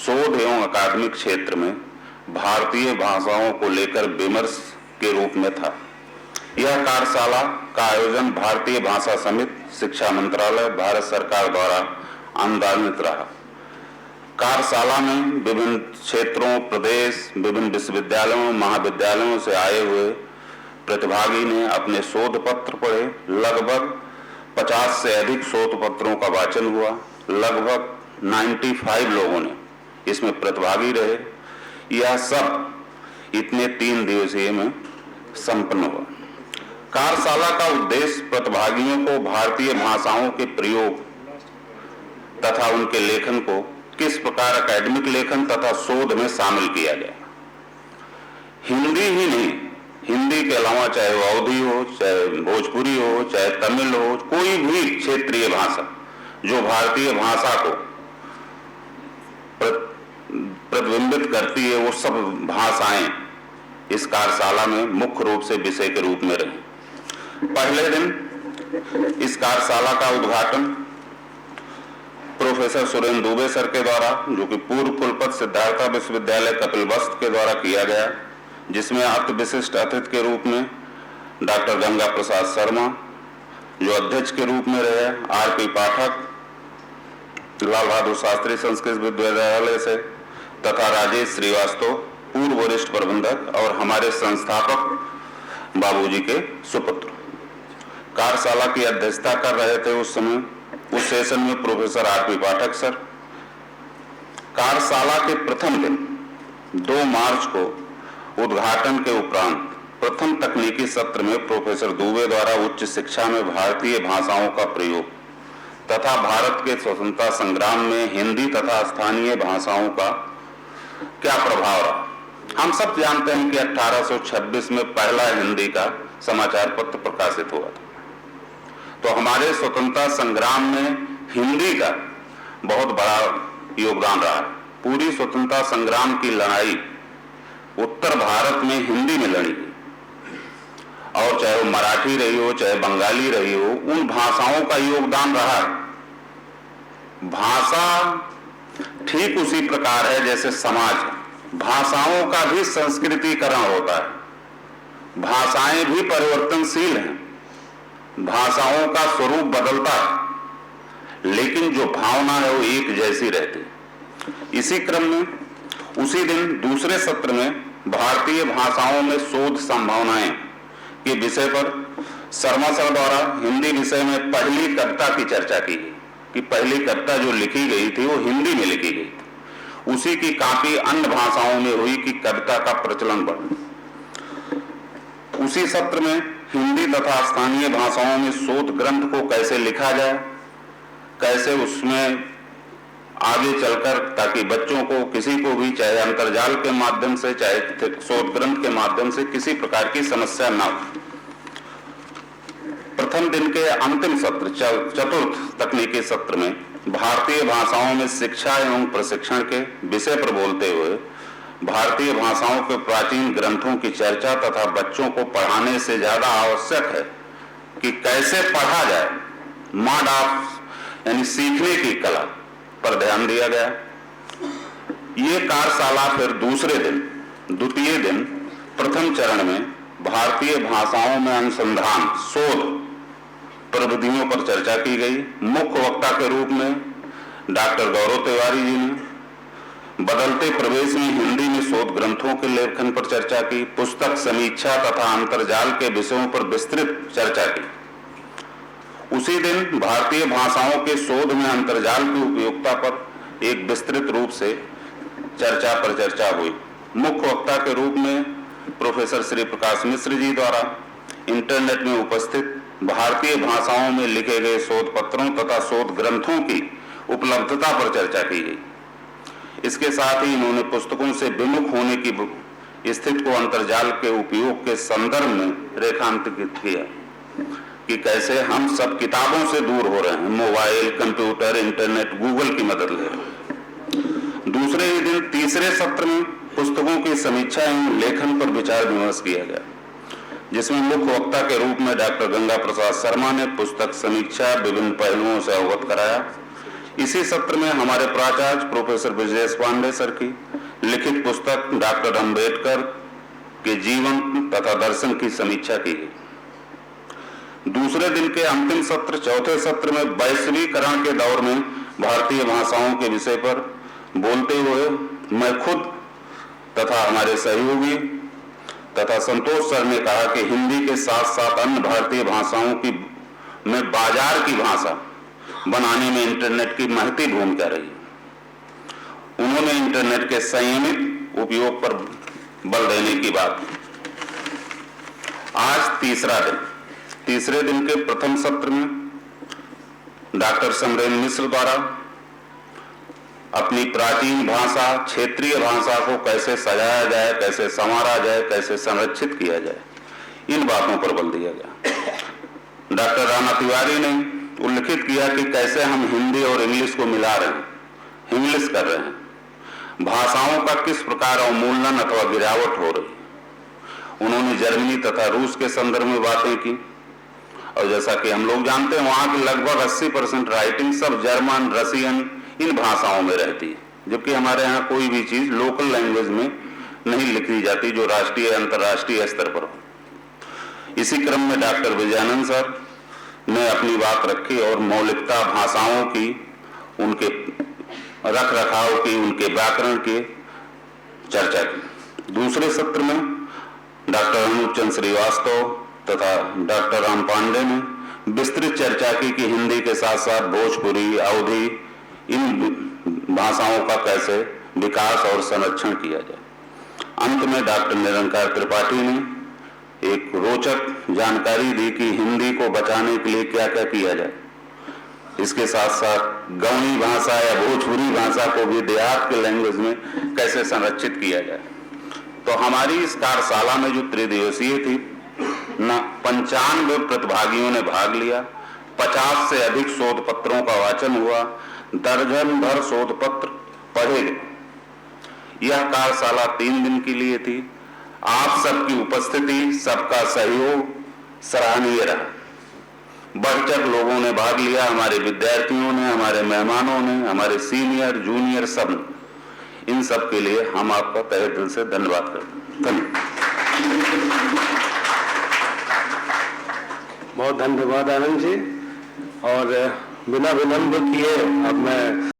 शोध एवं अकादमिक क्षेत्र में भारतीय भाषाओं को लेकर विमर्श के रूप में था। यह कार्यशाला का आयोजन भारतीय भाषा समिति, शिक्षा मंत्रालय, भारत सरकार द्वारा अनुदानित रहा। कार्यशाला में विभिन्न क्षेत्रों, प्रदेश, विभिन्न विश्वविद्यालयों, महाविद्यालयों से आए हुए प्रतिभागी ने अपने शोध पत्र पढ़े। लगभग 50 से अधिक शोध पत्रों का वाचन हुआ। लगभग 95 लोगों ने इसमें प्रतिभागी रहे। यह सब इतने 3 दिवसीय में संपन्न हुआ। कार्यशाला का उद्देश्य प्रतिभागियों को भारतीय भाषाओं के प्रयोग तथा उनके लेखन को किस प्रकार एकेडमिक लेखन तथा शोध में शामिल किया जाए। हिंदी ही नहीं, हिंदी के अलावा चाहे वो अवधी हो, चाहे भोजपुरी हो, चाहे तमिल हो, कोई भी क्षेत्रीय भाषा जो भारतीय भाषा को प्रतिबिंबित करती है, वो सब भाषाएं इस कार्यशाला में मुख्य रूप से विषय के रूप में रही। पहले दिन इस कार्यशाला का उद्घाटन प्रोफेसर सुरेंद्र दुबे सर के द्वारा, जो कि पूर्व कुलपति सिद्धार्थ विश्वविद्यालय कपिलवस्तु के द्वारा किया गया, जिसमें अति विशिष्ट अतिथि के रूप में डॉक्टर गंगा प्रसाद शर्मा, जो अध्यक्ष के रूप में रहे, आर.पी. पाठक, लाल बहादुर शास्त्री संस्कृत विश्वविद्यालय से, तथा राजेश श्रीवास्तव, पूर्व वरिष्ठ प्रबंधक और हमारे संस्थापक बाबूजी के सुपुत्र, कार्यशाला की अध्यक्षता कर रहे थे। उस समय उस सेशन में प्रोफेसर आर.पी. पाठक सर। कार्यशाला के प्रथम दिन 2 मार्च को उद्घाटन के उपरांत प्रथम तकनीकी सत्र में प्रोफेसर दुबे द्वारा उच्च शिक्षा में भारतीय भाषाओं का प्रयोग तथा भारत के स्वतंत्रता संग्राम में हिंदी तथा स्थानीय भाषाओं का क्या प्रभाव रहा। हम सब जानते हैं कि 1826 में पहला हिंदी का समाचार पत्र प्रकाशित हुआ था। तो हमारे स्वतंत्रता संग्राम में हिंदी का बहुत बड़ा योगदान रहा। पूरी स्वतंत्रता संग्राम की लड़ाई उत्तर भारत में हिंदी में लड़ी, और चाहे वो मराठी रही हो, चाहे बंगाली रही हो, उन भाषाओं का योगदान रहा। भाषा ठीक उसी प्रकार है जैसे समाज है। भाषाओं का भी संस्कृतिकरण होता है। भाषाएं भी परिवर्तनशील हैं, भाषाओं का स्वरूप बदलता है, लेकिन जो भावना है वो एक जैसी रहती। इसी क्रम में उसी दिन दूसरे सत्र में भारतीय भाषाओं में शोध संभावनाएं के विषय पर शर्मा सर द्वारा हिंदी विषय में पहली कविता की चर्चा की कि पहली कविता जो लिखी गई थी वो हिंदी में लिखी गई थी। उसी की काफी अन्य भाषाओं में हुई कि कविता का प्रचलन बढ़ा। उसी सत्र में हिंदी तथा स्थानीय भाषाओं में शोध ग्रंथ को कैसे लिखा जाए, कैसे उसमें आगे चलकर, ताकि बच्चों को, किसी को भी, चाहे अंतर्जाल के माध्यम से, चाहे शोध ग्रंथ के माध्यम से, किसी प्रकार की समस्या न हो। प्रथम दिन के अंतिम सत्र, चतुर्थ तकनीकी सत्र में भारतीय भाषाओं में शिक्षा एवं प्रशिक्षण के विषय पर बोलते हुए भारतीय भाषाओं के प्राचीन ग्रंथों की चर्चा तथा बच्चों को पढ़ाने से ज्यादा आवश्यक है कि कैसे पढ़ा जाए, मोड ऑफ यानी सीखने की कला पर ध्यान दिया गया। ये कार्यशाला फिर दूसरे दिन, द्वितीय दिन, प्रथम चरण में भारतीय भाषाओं में अनुसंधान शोध प्रविधियों पर चर्चा की गई। मुख्य वक्ता के रूप में डॉक्टर गौरव तिवारी जी ने बदलते प्रवेश में हिंदी में शोध ग्रंथों के लेखन पर चर्चा की, पुस्तक समीक्षा तथा अंतर्जाल के विषयों पर विस्तृत चर्चा की। उसी दिन भारतीय भाषाओं के शोध में अंतर्जाल की उपयोगिता पर एक विस्तृत रूप से चर्चा हुई। मुख्य वक्ता के रूप में प्रोफेसर श्री प्रकाश मिश्र जी द्वारा इंटरनेट में उपस्थित भारतीय भाषाओं में लिखे गए शोध पत्रों तथा शोध ग्रंथों की उपलब्धता पर चर्चा की गई। इसके साथ ही इन्होंने पुस्तकों से विमुख होने की स्थिति को अंतर्जाल के उपयोग के संदर्भ में रेखांकित किया कि कैसे हम सब किताबों से दूर हो रहे हैं, मोबाइल, कंप्यूटर, इंटरनेट, गूगल की मदद ले रहे हैं। दूसरे ही दिन तीसरे सत्र में पुस्तकों की समीक्षा एवं लेखन पर विचार विमर्श किया गया, जिसमें मुख्य वक्ता के रूप में डॉक्टर गंगा प्रसाद शर्मा ने पुस्तक समीक्षा विभिन्न पहलुओं से अवगत कराया। इसी सत्र में हमारे प्राचार्य प्रोफेसर ब्रजेश पांडे सर की लिखित पुस्तक डॉक्टर अंबेडकर के जीवन तथा दर्शन की समीक्षा की गई। दूसरे दिन के अंतिम सत्र चौथे सत्र में वैश्वीकरण के दौर में भारतीय भाषाओं के विषय पर बोलते हुए मैं खुद तथा हमारे सहयोगी तथा संतोष सर ने कहा कि हिंदी के साथ साथ अन्य भारतीय भाषाओं की में बाजार की भाषा बनाने में इंटरनेट की महती भूमिका रही। उन्होंने इंटरनेट के संयमित उपयोग पर बल देने की बात। आज तीसरे दिन के प्रथम सत्र में डॉक्टर समरेन मिश्र द्वारा अपनी प्राचीन भाषा क्षेत्रीय भाषा को कैसे सजाया जाए, कैसे संवारा जाए, कैसे संरक्षित किया जाए, इन बातों पर बल दिया गया। डॉक्टर राणा तिवारी ने उल्लेखित किया कि कैसे हम हिंदी और इंग्लिश को मिला रहे हैं, हिंग्लिश कर रहे हैं, भाषाओं का किस प्रकार अवमूलन अथवा गिरावट हो रही। उन्होंने जर्मनी तथा रूस के संदर्भ में बातें की और जैसा कि हम लोग जानते हैं वहां की लगभग 80% राइटिंग सब जर्मन, रसियन इन भाषाओं में रहती है, जबकि हमारे यहाँ कोई भी चीज लोकल लैंग्वेज में नहीं लिखी जाती जो राष्ट्रीय अंतर्राष्ट्रीय स्तर पर हो। इसी क्रम में डॉक्टर विजयानंद सर ने अपनी बात रखी और मौलिकता भाषाओं की, उनके रख रखाव की, उनके व्याकरण की चर्चा की। दूसरे सत्र में डॉक्टर अनूप चंद्र श्रीवास्तव तथा डॉक्टर राम पांडे ने विस्तृत चर्चा की कि हिंदी के साथ साथ भोजपुरी, अवधी इन भाषाओं का कैसे विकास और संरक्षण किया जाए। अंत में डॉक्टर निरंकार त्रिपाठी ने एक रोचक जानकारी दी कि हिंदी को बचाने के लिए क्या क्या किया जाए। इसके साथ साथ गौणी भाषा या भोजपुरी भाषा को भी देहात के लैंग्वेज में कैसे संरक्षित किया जाए। तो हमारी इस कार्यशाला में जो त्रिदिवसीय थी न 95 प्रतिभागियों ने भाग लिया, 50 से अधिक शोध पत्रों का वाचन हुआ, दर्जन भर शोध पत्र पढ़े गए। यह कार्यशाला 3 दिन के लिए थी। आप सबकी उपस्थिति, सबका सहयोग सराहनीय रहा। बढ़-चढ़ लोगों ने भाग लिया, हमारे विद्यार्थियों ने, हमारे मेहमानों ने, हमारे सीनियर जूनियर सब ने। इन सब के लिए हम आपका तहे दिल से धन्यवाद करते हैं। बहुत धन्यवाद आनंद जी। और बिना विलंब किए अब मैं